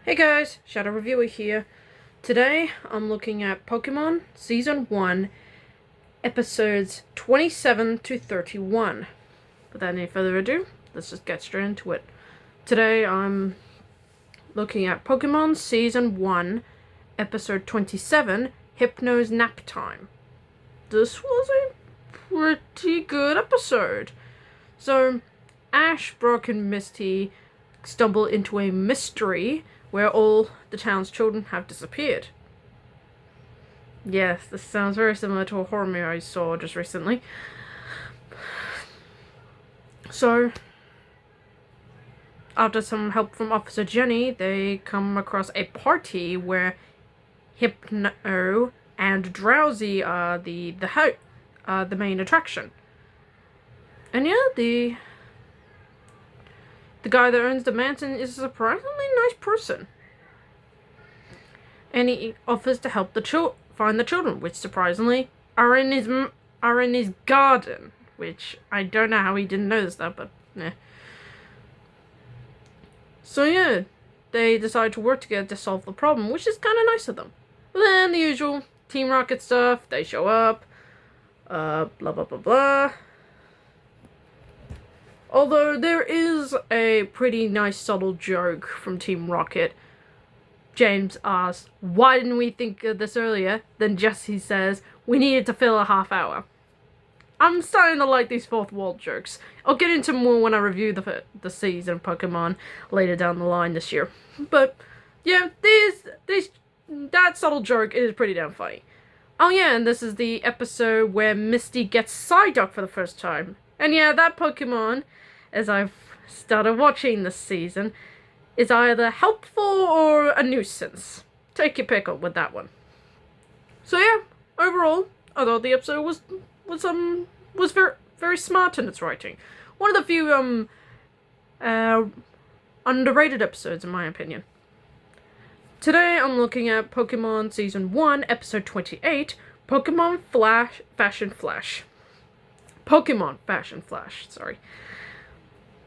Hey guys, Shadow Reviewer here. Today I'm looking at Pokemon Season 1, Episodes 27 to 31. Without any further ado, let's just get straight into it. Today I'm looking at Pokemon Season 1, Episode 27, Hypno's Naptime. This was a pretty good episode. So, Ash, Brock, and Misty stumble into a mystery where all the town's children have disappeared. Yes, this sounds very similar to a horror movie I saw just recently. So, after some help from Officer Jenny, they come across a party where Hypno and Drowsy are the main attraction. And yeah, the guy that owns the mansion is a surprisingly nice person. And he offers to help find the children, which surprisingly are in his garden. Which I don't know how he didn't notice that, but yeah. So yeah, they decide to work together to solve the problem, which is kind of nice of them. But then the usual Team Rocket stuff. They show up. Blah blah blah blah. Although there is a pretty nice subtle joke from Team Rocket. James asks, "Why didn't we think of this earlier?" Then Jesse says, "We needed to fill a half hour." I'm starting to like these fourth wall jokes. I'll get into more when I review the season of Pokemon later down the line this year. But yeah, that subtle joke is pretty damn funny. Oh yeah, and this is the episode where Misty gets Psyduck for the first time. And yeah, that Pokemon, as I've started watching this season, is either helpful or a nuisance. Take your pick with that one. So yeah, overall, I thought the episode was very very smart in its writing. One of the few underrated episodes in my opinion. Today I'm looking at Pokemon Season 1, Episode 28, Pokemon Fashion Flash. Pokemon Fashion Flash, sorry.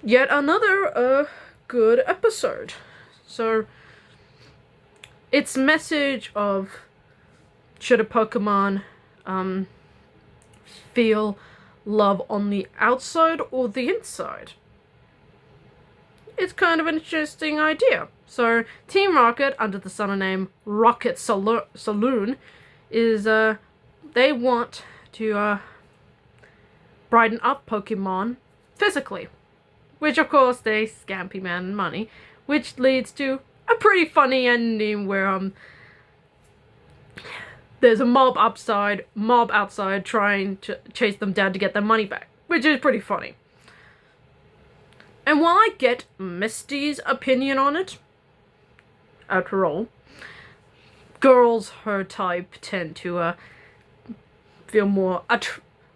Yet another good episode. So, its message of should a Pokemon feel love on the outside or the inside? It's kind of an interesting idea. So, Team Rocket, under the surname Rocket Saloon, is, they want to, brighten up Pokemon physically. Which, of course, they scam P-Man money. Which leads to a pretty funny ending where, there's a mob outside trying to chase them down to get their money back. Which is pretty funny. And while I get Misty's opinion on it, after all, girls her type tend to feel more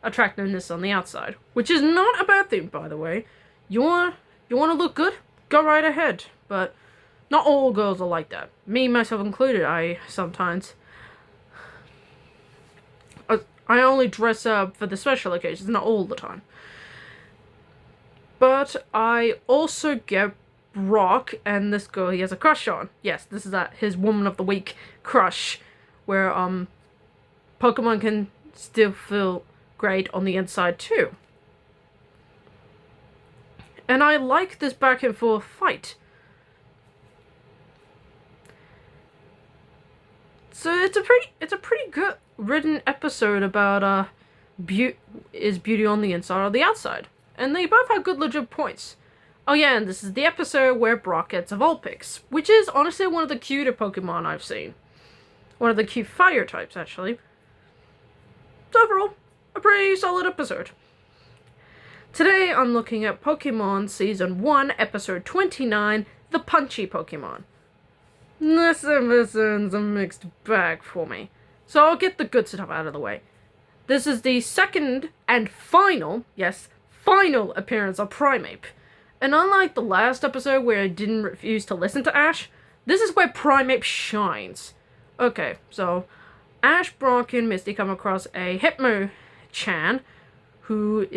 attractiveness on the outside, which is not a bad thing, by the way. You want to look good? Go right ahead, but not all girls are like that. Me, myself included, I sometimes I only dress up for the special occasions, not all the time. But I also get Brock and this girl he has a crush on. Yes, this is his Woman of the Week crush, where Pokemon can still feel great on the inside too. And I like this back and forth fight. So it's a pretty good written episode about is beauty on the inside or the outside. And they both have good legit points. Oh yeah, and this is the episode where Brock gets a Vulpix, which is honestly one of the cuter Pokemon I've seen. One of the cute fire types, actually. So overall, a pretty solid episode. Today I'm looking at Pokemon Season 1, Episode 29, the Punchy Pokemon. This episode's a mixed bag for me. So I'll get the good stuff out of the way. This is the second and final, yes, final appearance of Primeape. And unlike the last episode where I didn't refuse to listen to Ash, this is where Primeape shines. Okay, so Ash, Brock, and Misty come across a Hypno-chan, who's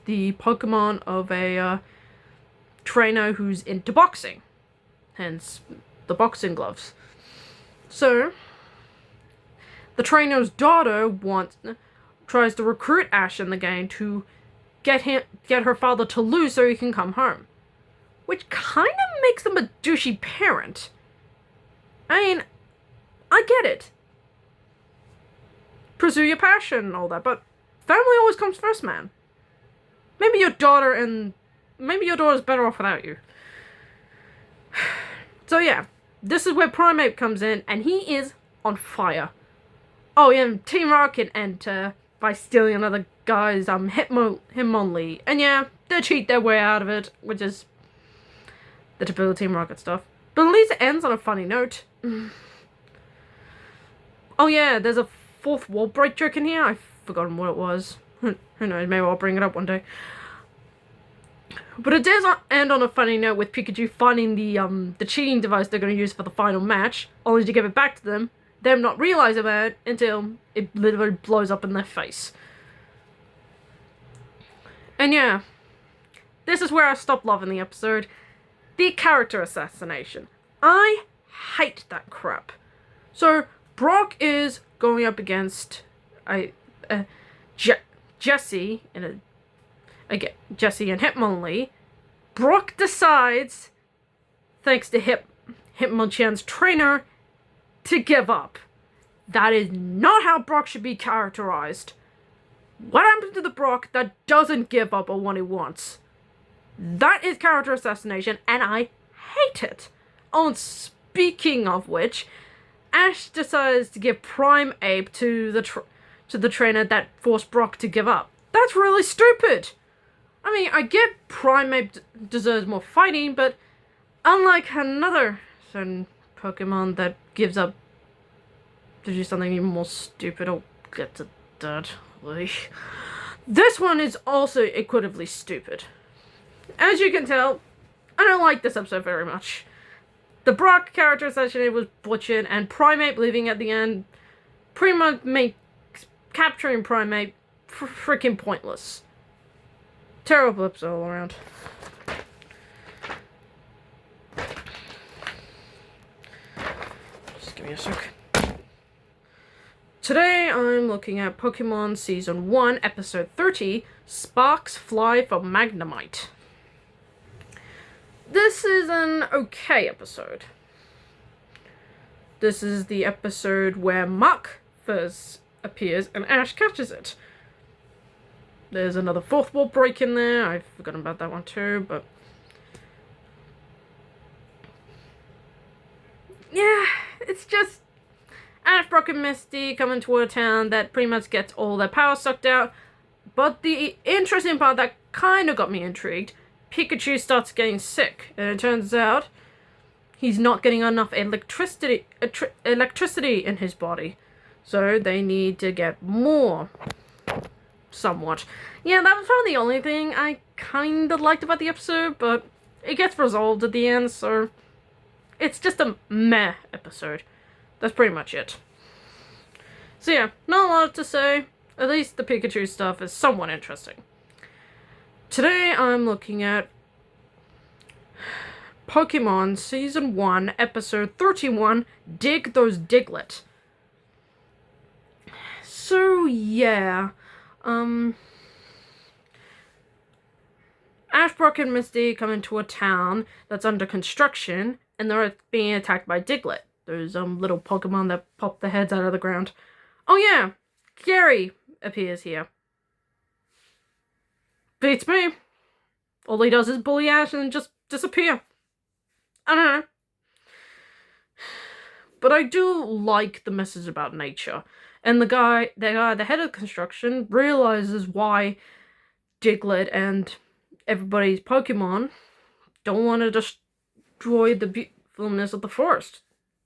the Pokemon of a trainer who's into boxing. hence the boxing gloves. So, the trainer's daughter tries to recruit Ash in the game to get her father to lose so he can come home. Which kind of makes him a douchey parent. I mean, I get it. Pursue your passion and all that, but family always comes first, man. Maybe your daughter's better off without you. So yeah, this is where Primeape comes in, and he is on fire. Oh yeah, and Team Rocket enter by stealing another guy's Hitmonlee. And yeah, they cheat their way out of it, which is the typical Team Rocket stuff. But at least it ends on a funny note. Oh yeah, there's a fourth wall break joke in here. I've forgotten what it was. Who knows, maybe I'll bring it up one day. But it does end on a funny note with Pikachu finding the cheating device they're going to use for the final match, only to give it back to them not realizing about it until it literally blows up in their face. And yeah, this is where I stopped loving the episode. The character assassination. I hate that crap. So, Brock is going up against Jessie and Hitmonlee. Brock decides, thanks to Hitmonchan's trainer, to give up. That is not how Brock should be characterized. What happens to the Brock that doesn't give up on what he wants? That is character assassination, and I hate it. Oh, and speaking of which, Ash decides to give Primeape to the trainer that forced Brock to give up. That's really stupid. I mean, I get Primeape deserves more fighting, but unlike another certain Pokemon that gives up to do something even more stupid, I'll get to that. This one is also equitably stupid. As you can tell, I don't like this episode very much. The Brock character assassination was butchered, and Primeape leaving at the end pretty much makes capturing Primeape freaking pointless. Terrible episode all around. Just give me a sec. Today I'm looking at Pokemon Season 1, Episode 30, Sparks Fly for Magnemite. This is an okay episode. This is the episode where Muck first appears and Ash catches it. There's another fourth wall break in there. I've forgotten about that one too, but yeah, it's just Ash, Brock, and Misty coming to a town that pretty much gets all their power sucked out. But the interesting part that kind of got me intrigued, Pikachu starts getting sick, and it turns out he's not getting enough electricity in his body. So they need to get more. Somewhat. Yeah, that was probably the only thing I kind of liked about the episode, but it gets resolved at the end, so it's just a meh episode. That's pretty much it. So yeah, not a lot to say. At least the Pikachu stuff is somewhat interesting. Today I'm looking at Pokemon Season 1, Episode 31, Dig Those Diglett. So yeah, Ash, Brock, and Misty come into a town that's under construction, and they're being attacked by Diglett. Those little Pokemon that pop their heads out of the ground. Oh yeah, Gary appears here. Beats me. All he does is bully Ash and just disappear. I don't know. But I do like the message about nature. And the head of construction, realizes why Diglett and everybody's Pokemon don't want to destroy the beautifulness of the forest.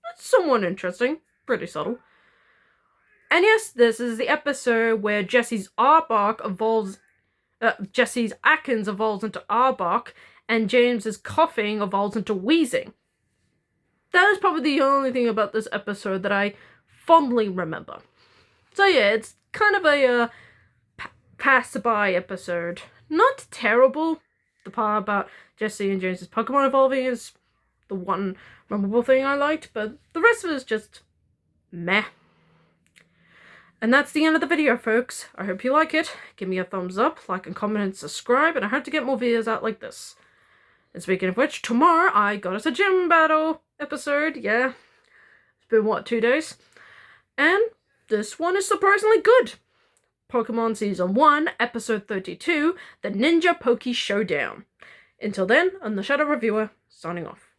That's somewhat interesting. Pretty subtle. And yes, this is the episode where Jesse's Arbok evolves... Jesse's Atkins evolves into Arbok, and James's coughing evolves into wheezing. That is probably the only thing about this episode that I fondly remember. So yeah, it's kind of a pass-by episode. Not terrible. The part about Jesse and James's Pokemon evolving is the one memorable thing I liked, but the rest of it is just meh. And that's the end of the video, folks. I hope you like it. Give me a thumbs up, like and comment and subscribe, and I hope to get more videos out like this. And speaking of which, tomorrow I got us a gym battle episode. Yeah, it's been, what, 2 days? And this one is surprisingly good. Pokemon Season 1, Episode 32, The Ninja Poke Showdown. Until then, I'm the Shadow Reviewer, signing off.